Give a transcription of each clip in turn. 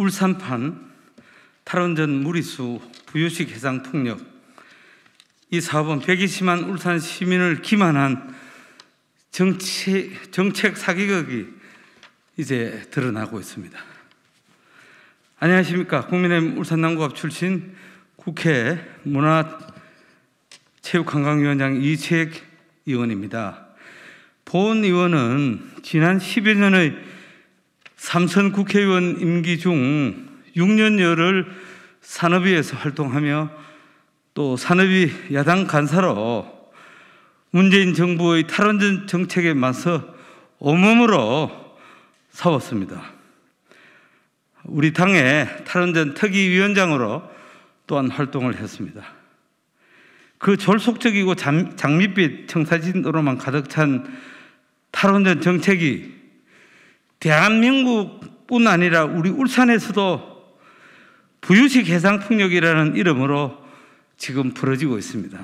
울산판, 탈원전 무리수, 부유식 해상 풍력, 이 사업은 120만 울산 시민을 기만한 정책 사기극이 이제 드러나고 있습니다. 안녕하십니까. 국민의힘 울산남구갑 출신 국회 문화체육관광위원장 이채익 의원입니다. 본 의원은 지난 10여 년의 3선 국회의원 임기 중 6년여를 산업위에서 활동하며 또 산업위 야당 간사로 문재인 정부의 탈원전 정책에 맞서 온몸으로 싸웠습니다. 우리 당의 탈원전 특위위원장으로 또한 활동을 했습니다. 그 졸속적이고 장밋빛 청사진으로만 가득 찬 탈원전 정책이 대한민국뿐 아니라 우리 울산에서도 부유식 해상풍력이라는 이름으로 지금 벌어지고 있습니다.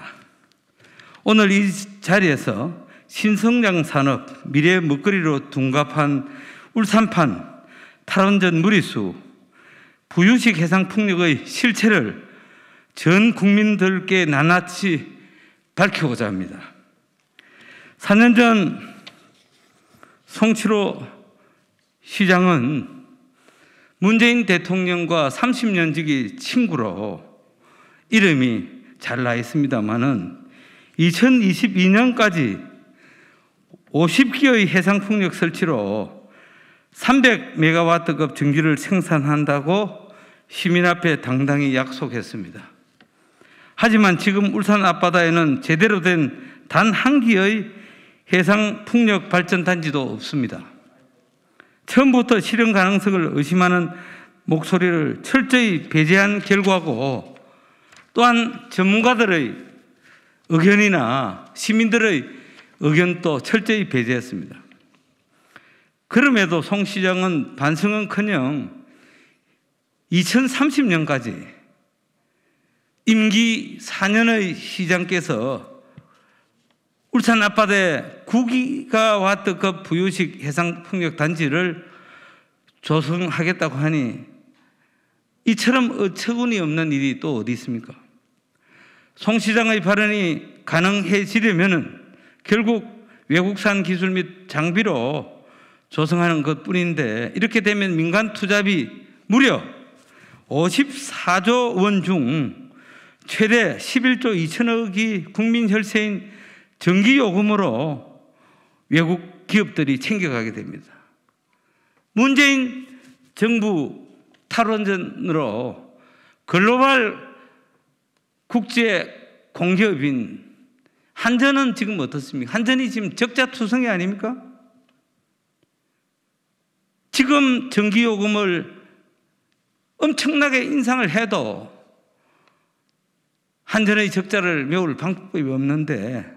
오늘 이 자리에서 신성장 산업, 미래의 먹거리로 둔갑한 울산판, 탈원전 무리수, 부유식 해상풍력의 실체를 전 국민들께 낱낱이 밝히고자 합니다. 4년 전 송치로 시장은 문재인 대통령과 30년 지기 친구로 이름이 잘 나 있습니다만은 2022년까지 50기의 해상풍력 설치로 300메가와트급 전기를 생산한다고 시민 앞에 당당히 약속했습니다. 하지만 지금 울산 앞바다에는 제대로 된 단 한 기의 해상풍력 발전단지도 없습니다. 처음부터 실현 가능성을 의심하는 목소리를 철저히 배제한 결과고, 또한 전문가들의 의견이나 시민들의 의견도 철저히 배제했습니다. 그럼에도 송 시장은 반성은커녕 2030년까지 임기 4년의 시장께서 울산 앞바다에 9기가와트급 부유식 해상풍력 단지를 조성하겠다고 하니 이처럼 어처구니 없는 일이 또 어디 있습니까? 송 시장의 발언이 가능해지려면 결국 외국산 기술 및 장비로 조성하는 것뿐인데, 이렇게 되면 민간 투자비 무려 54조 원 중 최대 11조 2천억이 국민 혈세인 전기요금으로 외국 기업들이 챙겨가게 됩니다. 문재인 정부 탈원전으로 글로벌 국제 공기업인 한전은 지금 어떻습니까? 한전이 지금 적자투성이 아닙니까? 지금 전기요금을 엄청나게 인상을 해도 한전의 적자를 메울 방법이 없는데,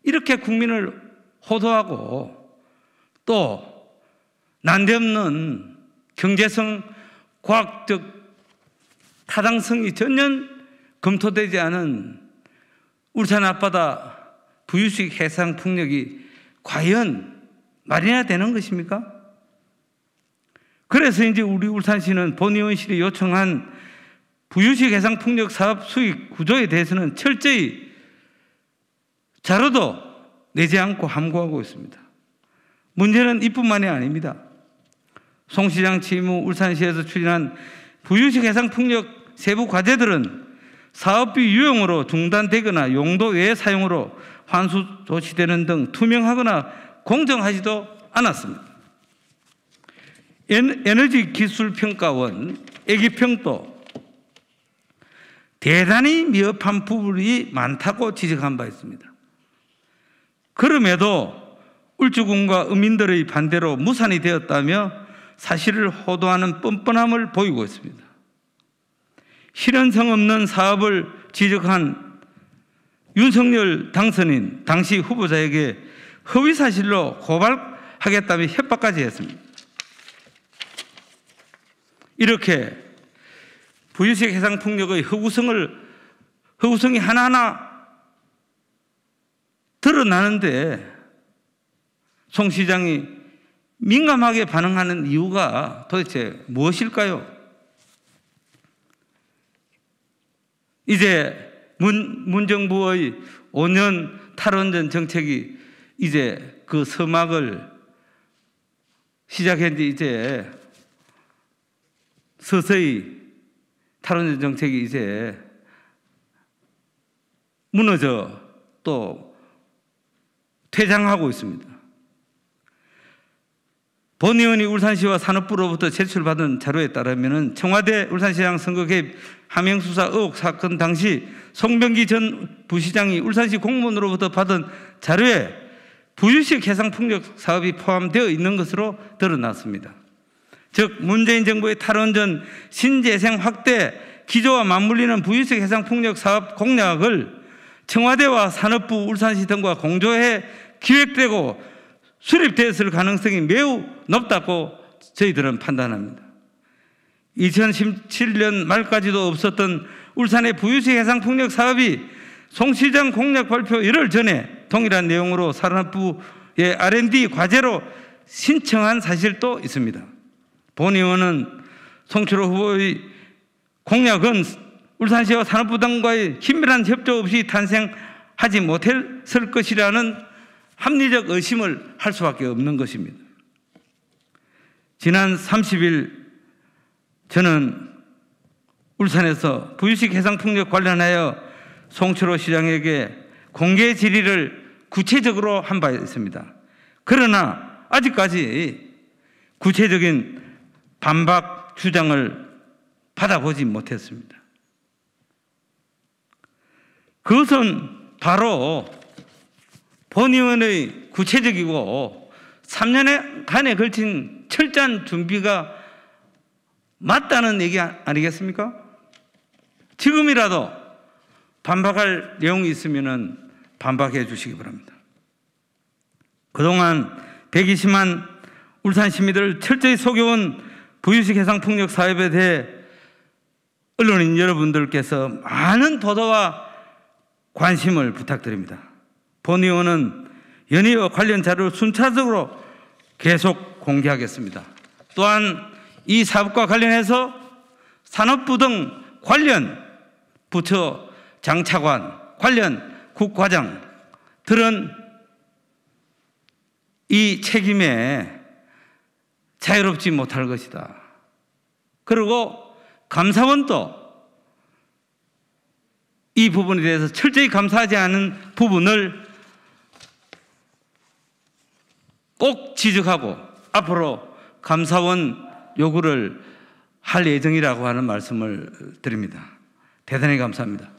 이렇게 국민을 호도하고 또 난데없는 경제성, 과학적 타당성이 전혀 검토되지 않은 울산 앞바다 부유식 해상풍력이 과연 말이나 되는 것입니까? 그래서 이제 우리 울산시는 본의원실이 요청한 부유식 해상풍력 사업 수익 구조에 대해서는 철저히 자료도 내지 않고 함구하고 있습니다. 문제는 이뿐만이 아닙니다. 송 시장 취임 후 울산시에서 추진한 부유식 해상풍력 세부 과제들은 사업비 유용으로 중단되거나 용도 외의 사용으로 환수 조치되는 등 투명하거나 공정하지도 않았습니다. 에너지기술평가원 애기평도 대단히 미흡한 부분이 많다고 지적한 바 있습니다. 그럼에도 울주군과 어민들의 반대로 무산이 되었다며 사실을 호도하는 뻔뻔함을 보이고 있습니다. 실현성 없는 사업을 지적한 윤석열 당선인 당시 후보자에게 허위사실로 고발하겠다며 협박까지 했습니다. 이렇게 부유식 해상풍력의 허구성이 하나하나 드러나는데 송 시장이 민감하게 반응하는 이유가 도대체 무엇일까요? 이제 문정부의 5년 탈원전 정책이 이제 그 서막을 시작했는데 이제 서서히 탈원전 정책이 이제 무너져 또 퇴장하고 있습니다. 본 의원이 울산시와 산업부로부터 제출받은 자료에 따르면 청와대 울산시장 선거 개입 함영수사 의혹 사건 당시 송병기 전 부시장이 울산시 공무원으로부터 받은 자료에 부유식 해상풍력 사업이 포함되어 있는 것으로 드러났습니다. 즉 문재인 정부의 탈원전 신재생 확대 기조와 맞물리는 부유식 해상풍력 사업 공약을 청와대와 산업부, 울산시 등과 공조해 기획되고 수립되었을 가능성이 매우 높다고 저희들은 판단합니다. 2017년 말까지도 없었던 울산의 부유식 해상풍력 사업이 송 시장 공약 발표 열흘 전에 동일한 내용으로 산업부의 R&D 과제로 신청한 사실도 있습니다. 본 의원은 송철호 후보의 공약은 울산시와 산업부 등과의 긴밀한 협조 없이 탄생하지 못했을 것이라는 합리적 의심을 할 수밖에 없는 것입니다. 지난 30일 저는 울산에서 부유식 해상풍력 관련하여 송철호 시장에게 공개 질의를 구체적으로 한 바 있습니다. 그러나 아직까지 구체적인 반박 주장을 받아보지 못했습니다. 그것은 바로 본 의원의 구체적이고 3년간에 걸친 철저한 준비가 맞다는 얘기 아니겠습니까? 지금이라도 반박할 내용이 있으면 반박해 주시기 바랍니다. 그동안 120만 울산 시민들을 철저히 속여온 부유식 해상풍력 사업에 대해 언론인 여러분들께서 많은 보도와 관심을 부탁드립니다. 본 의원은 연의와 관련 자료를 순차적으로 계속 공개하겠습니다. 또한 이 사업과 관련해서 산업부 등 관련 부처 장차관, 관련 국과장들은 이 책임에 자유롭지 못할 것이다. 그리고 감사원도 이 부분에 대해서 철저히 감사하지 않은 부분을 꼭 지적하고 앞으로 감사원 요구를 할 예정이라고 하는 말씀을 드립니다. 대단히 감사합니다.